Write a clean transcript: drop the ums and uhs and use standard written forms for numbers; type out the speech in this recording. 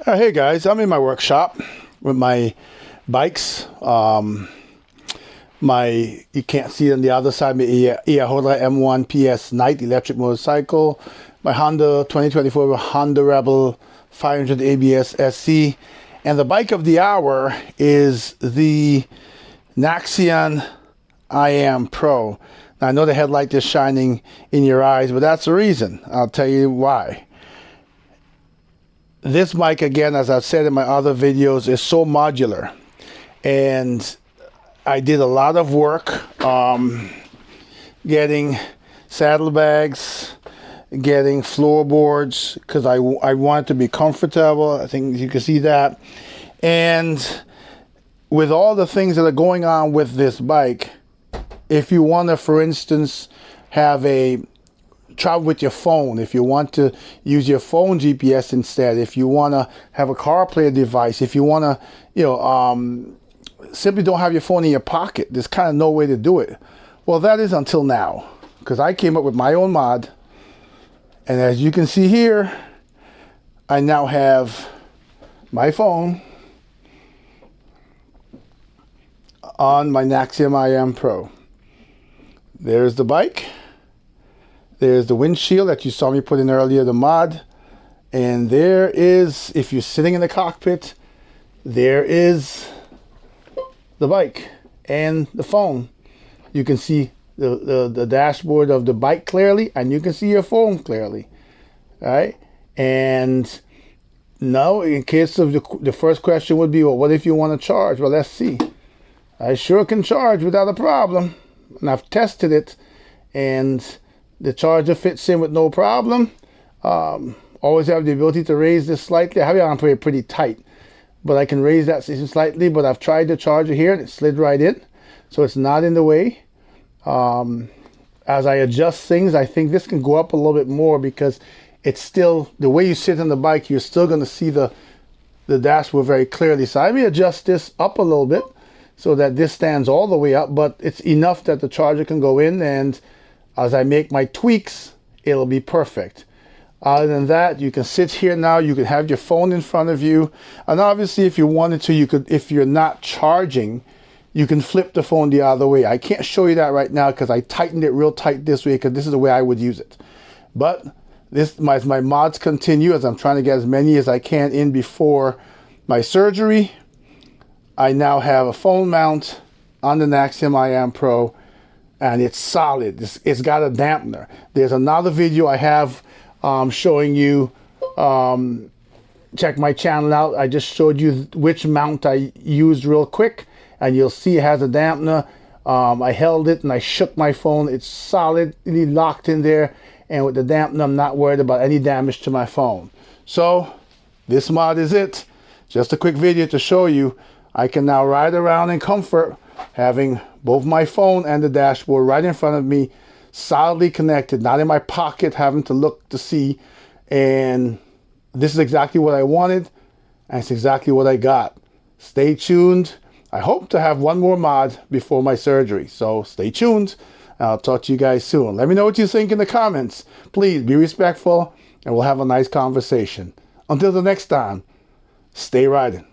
Hey guys, I'm in my workshop with my bikes. You can't see it on the other side, my Naxeon I AM PS Night electric motorcycle, my Honda 2024 Honda Rebel 500 ABS SC, and the bike of the hour is the Naxeon I AM Pro. Now, I know the headlight is shining in your eyes, but that's the reason. I'll tell you why. This bike, again, as I've said in my other videos, is so modular, and I did a lot of work getting saddlebags, getting floorboards, because I want it to be comfortable. I think you can see that. And with all the things that are going on with this bike, if you want to, for instance, have a travel with your phone, if you want to use your phone GPS instead, if you want to have a CarPlay device, if you want to, simply don't have your phone in your pocket, there's kind of no way to do it. Well, that is until now, because I came up with my own mod, and as you can see here, I now have my phone on my Naxeon I AM Pro. There's the bike. There's the windshield that you saw me put in earlier, the mod. And there is, if you're sitting in the cockpit, there is the bike and the phone. You can see the dashboard of the bike clearly, and you can see your phone clearly. All right? And now, in case of the first question would be, well, what if you want to charge? Well, let's see. I sure can charge without a problem. And I've tested it, and the charger fits in with no problem. Always have the ability to raise this slightly. I have it on pretty tight, but I can raise that slightly. But I've tried the charger here, and it slid right in, so it's not in the way. As I adjust things, I think this can go up a little bit more, because it's still, the way you sit on the bike, you're still going to see the dashboard very clearly. So I may adjust this up a little bit so that this stands all the way up, but it's enough that the charger can go in, and as I make my tweaks, it'll be perfect. Other than that, you can sit here now, you can have your phone in front of you, and obviously if you wanted to, you could, if you're not charging, you can flip the phone the other way. I can't show you that right now because I tightened it real tight this way, because this is the way I would use it. But this, my mods continue as I'm trying to get as many as I can in before my surgery. I now have a phone mount on the Naxeon I AM Pro, and it's solid. It's got a dampener. There's another video I have showing you, check my channel out. I just showed you which mount I used real quick, and you'll see it has a dampener. I held it and I shook my phone. It's solidly locked in there, and with the dampener, I'm not worried about any damage to my phone. So this mod is it. Just a quick video to show you I can now ride around in comfort, having both my phone and the dashboard right in front of me, solidly connected, not in my pocket, having to look to see. And this is exactly what I wanted, and it's exactly what I got. Stay tuned. I hope to have one more mod before my surgery, so stay tuned. I'll talk to you guys soon. Let me know what you think in the comments. Please be respectful, and we'll have a nice conversation. Until the next time, stay riding.